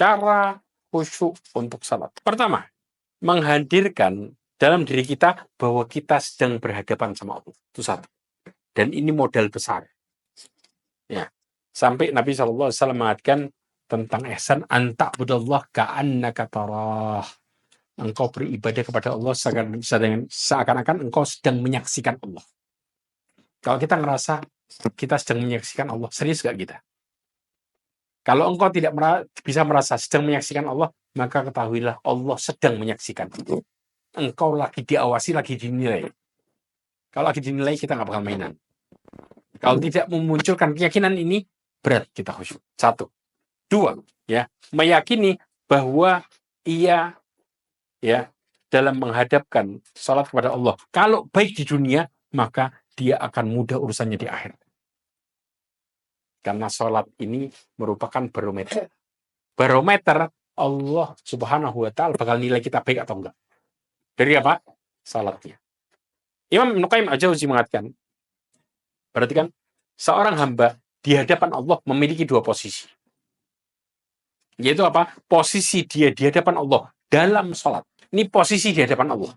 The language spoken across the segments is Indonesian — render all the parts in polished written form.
cara khusyuk untuk salat. Pertama, menghadirkan dalam diri kita bahwa kita sedang berhadapan sama Allah. Itu satu. Dan ini modal besar. Ya. Sampai Nabi SAW mengatakan tentang ihsan, anta'budallah ka'annaka tarah. Engkau beribadah kepada Allah seakan-akan engkau sedang menyaksikan Allah. Kalau kita ngerasa kita sedang menyaksikan Allah, serius gak kita? Kalau engkau tidak bisa merasa sedang menyaksikan Allah, maka ketahuilah Allah sedang menyaksikan. Engkau lagi diawasi, lagi dinilai. Kalau lagi dinilai, kita nggak bakal mainan. Kalau tidak memunculkan keyakinan ini, berat kita khusyuk. Satu. Dua, ya, meyakini bahwa ia dalam menghadapkan salat kepada Allah, kalau baik di dunia, maka dia akan mudah urusannya di akhirat. Karena salat ini merupakan barometer. Barometer Allah Subhanahu wa Ta'ala bakal nilai kita baik atau enggak. Dari apa? Salatnya. Imam Ibnu Qayyim Al-Jauziyah mengatakan, berarti kan seorang hamba di hadapan Allah memiliki dua posisi. Yaitu apa? Posisi dia di hadapan Allah dalam salat. Ini posisi di hadapan Allah.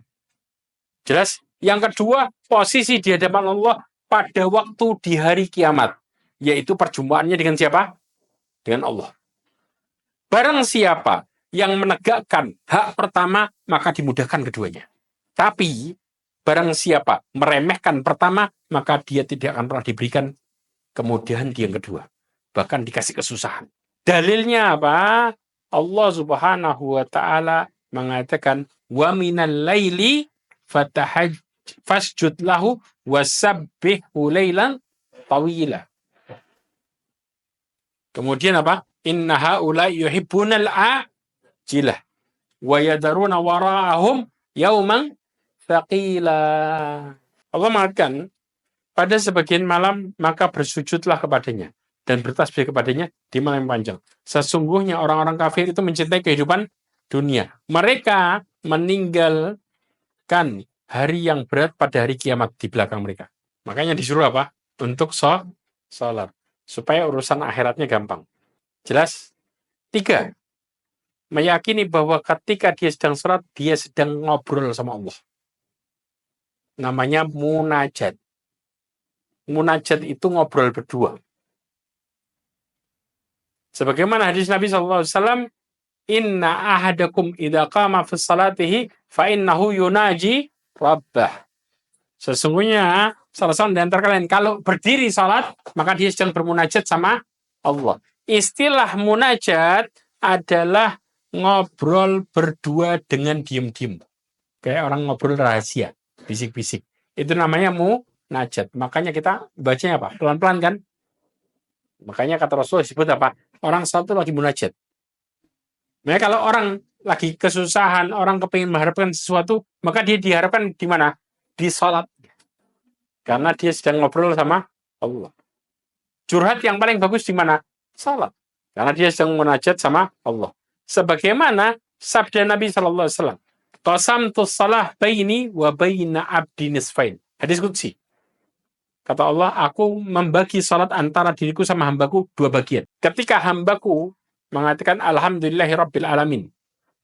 Jelas? Yang kedua, posisi di hadapan Allah pada waktu di hari kiamat. Yaitu perjumpaannya dengan siapa? Dengan Allah. Barang siapa yang menegakkan hak pertama, maka dimudahkan keduanya. Tapi, barang siapa meremehkan pertama, maka dia tidak akan pernah diberikan kemudahan di yang kedua. Bahkan dikasih kesusahan. Dalilnya apa? Allah Subhanahu wa Ta'ala mengatakan, wa minal laili fasjud lahu wasabbihhu lailan tawila. Kemudian apa? Inna haula yuhibbunal ajilah wa yadaruna wara'ahum yauman thaqila. Allah mengatakan, pada sebagian malam maka bersujudlah kepadanya dan bertasbih kepadanya di malam yang panjang. Sesungguhnya orang-orang kafir itu mencintai kehidupan dunia. Mereka meninggalkan hari yang berat pada hari kiamat di belakang mereka. Makanya disuruh apa? Untuk sholat. Supaya urusan akhiratnya gampang. Jelas? 3. Meyakini bahwa ketika dia sedang sholat, dia sedang ngobrol sama Allah. Namanya munajat. Munajat itu ngobrol berdua. Sebagaimana hadis Nabi SAW, inna ahadakum idza qama fi salatihi fa innahu yunaji rabbah. Sesungguhnya salah seorang di antara kalian kalau berdiri salat, maka dia sedang bermunajat sama Allah. Istilah munajat adalah ngobrol berdua dengan diam-diam. Kayak orang ngobrol rahasia, bisik-bisik. Itu namanya munajat. Makanya kita bacanya apa? Pelan-pelan kan? Makanya kata Rasulullah disebut apa? Orang salat itu lagi munajat. Nah, kalau orang lagi kesusahan, orang kepingin mengharapkan sesuatu, maka dia diharapkan di mana? Di salat. Karena dia sedang ngobrol sama Allah. Curhat yang paling bagus di mana? Salat. Karena dia sedang munajat sama Allah. Sebagaimana sabda Nabi SAW, qasamtu shalah baini wa baina abdi nisfain. Hadis qudsi. Kata Allah, aku membagi salat antara diriku sama hambaku dua bagian. Ketika hambaku mengatakan alhamdulillahi rabbil alamin,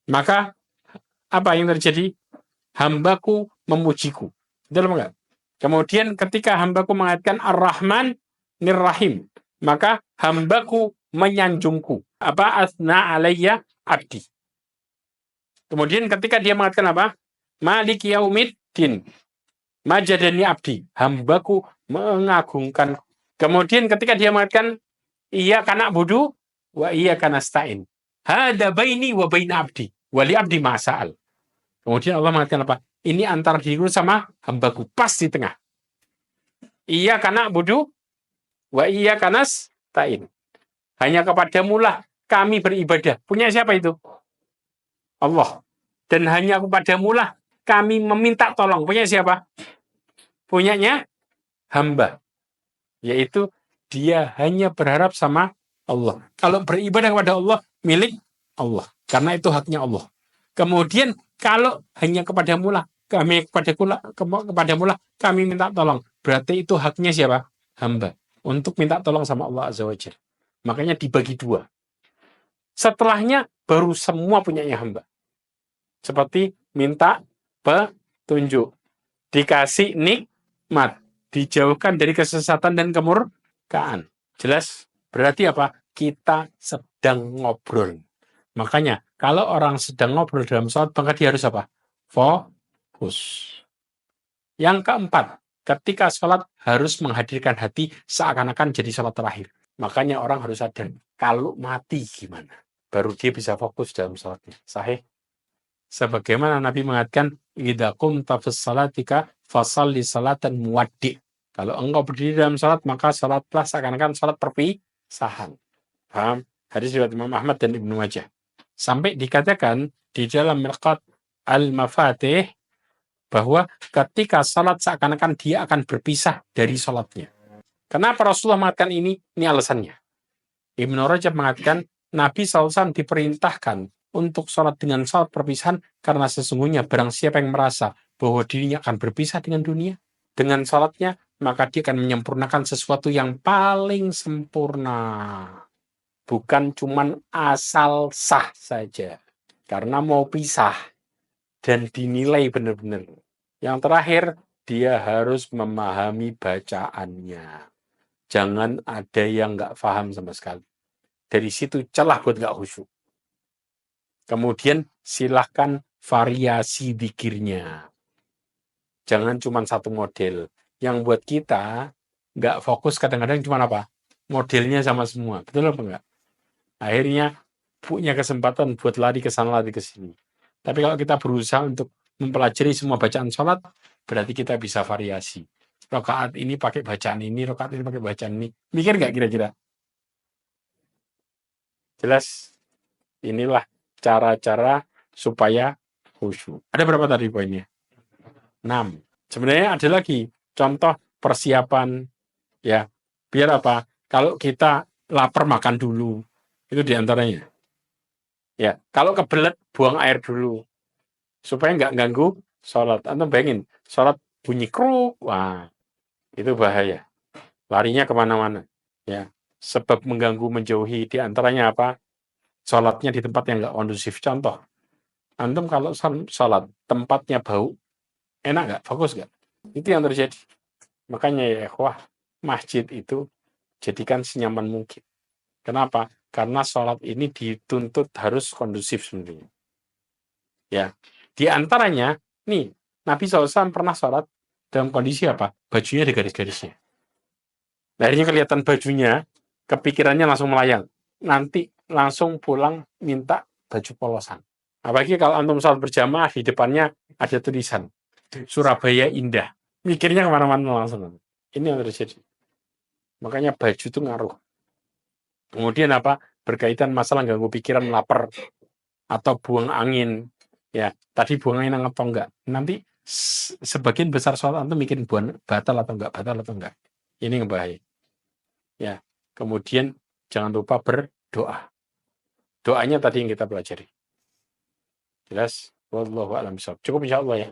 maka apa yang terjadi? Hambaku memujiku. Betul enggak? Kemudian ketika hambaku mengatakan ar-Rahman nir-Rahim, maka hambaku menyanjungku. Apa? Asna alayya abdi. Kemudian ketika dia mengatakan apa? Maliki yaumiddin, majadani abdi, hambaku mengagungkan. Kemudian ketika dia mengatakan iyyaka na'budu wa iyyaka nasta'in, hada baini wa baina abdi wa li abdi ma sa'al. Kemudian Allah mengatakan apa? Ini antara diriku sama hambaku, pas di tengah. Iyyaka na'budu wa iyyaka nasta'in. Hanya kepadamu lah kami beribadah. Punya siapa itu? Allah. Dan hanya kepadamu lah kami meminta tolong. Punya siapa? Punyanya hamba. Yaitu dia hanya berharap sama Allah. Kalau beribadah kepada Allah, milik Allah. Karena itu haknya Allah. Kemudian kalau hanya kepadamu lah kepadamu lah kami minta tolong. Berarti itu haknya siapa? Hamba. Untuk minta tolong sama Allah Azza wa Jalla. Makanya dibagi dua. Setelahnya baru semua punyanya hamba. Seperti minta petunjuk, dikasih nikmat, dijauhkan dari kesesatan dan kemurkaan. Jelas? Berarti apa? Kita sedang ngobrol. Makanya kalau orang sedang ngobrol dalam sholat, maka dia harus apa? Fokus. Yang keempat, ketika sholat harus menghadirkan hati seakan-akan jadi sholat terakhir. Makanya orang harus sadar, kalau mati gimana? Baru dia bisa fokus dalam sholatnya. Sahih? Sebagaimana Nabi mengatakan, idza qumta fis salatika fasalli salatan muwaddi. Kalau engkau berdiri dalam sholat, maka sholatlah seakan-akan sholat perpisahan. Paham? Hadis riwayat Imam Ahmad dan Ibnu Majah. Sampai dikatakan di dalam Mirqat Al-Mafatih bahwa ketika sholat seakan-akan dia akan berpisah dari sholatnya. Kenapa Rasulullah mengatakan ini? Ini alasannya. Ibnu Rajab mengatakan Nabi SAW diperintahkan untuk sholat dengan sholat perpisahan karena sesungguhnya barang siapa yang merasa bahwa dirinya akan berpisah dengan dunia dengan sholatnya, maka dia akan menyempurnakan sesuatu yang paling sempurna. Bukan cuman asal sah saja. Karena mau pisah dan dinilai benar-benar. Yang terakhir, dia harus memahami bacaannya. Jangan ada yang nggak paham sama sekali. Dari situ celah buat nggak khusyuk. Kemudian silahkan variasi zikirnya. Jangan cuma satu model. Yang buat kita nggak fokus kadang-kadang cuma apa? Modelnya sama semua. Betul apa enggak? Akhirnya punya kesempatan buat lari ke sana, lari ke sini. Tapi kalau kita berusaha untuk mempelajari semua bacaan sholat, berarti kita bisa variasi. Rakaat ini pakai bacaan ini, rakaat ini pakai bacaan ini. Mikir nggak kira-kira? Jelas? Inilah cara-cara supaya khusyuk. Ada berapa tadi poinnya? 6. Sebenarnya ada lagi contoh persiapan ya. Biar apa? Kalau kita lapar makan dulu. Itu diantaranya. Ya, kalau kebelet buang air dulu supaya nggak ganggu sholat. Antum bayangin, sholat bunyi kruk, wah itu bahaya. Larinya kemana-mana. Ya, sebab mengganggu menjauhi diantaranya apa? Sholatnya di tempat yang nggak kondusif. Contoh, antum kalau sholat tempatnya bau, enak nggak? Fokus nggak? Itu yang terjadi. Makanya ya, wah masjid itu jadikan senyaman mungkin. Kenapa? Karena sholat ini dituntut harus kondusif sebenarnya. Ya, di antaranya, nih, Nabi SAW pernah sholat dalam kondisi apa? Bajunya ada garis-garisnya. Nah, akhirnya kelihatan bajunya, kepikirannya langsung melayang. Nanti langsung pulang minta baju polosan. Apalagi kalau antum sholat berjamaah, di depannya ada tulisan, Surabaya Indah. Mikirnya kemana-mana langsung. Ini yang terjadi. Makanya baju itu ngaruh. Kemudian apa? Berkaitan masalah ganggu pikiran, lapar, atau buang angin. Ya, tadi buang angin apa enggak? Nanti sebagian besar sholat antum mikirin batal atau enggak. Ini yang bahaya. Ya, kemudian jangan lupa berdoa. Doanya tadi yang kita pelajari. Jelas? Wallahu a'lam bishawab. Cukup insyaallah ya.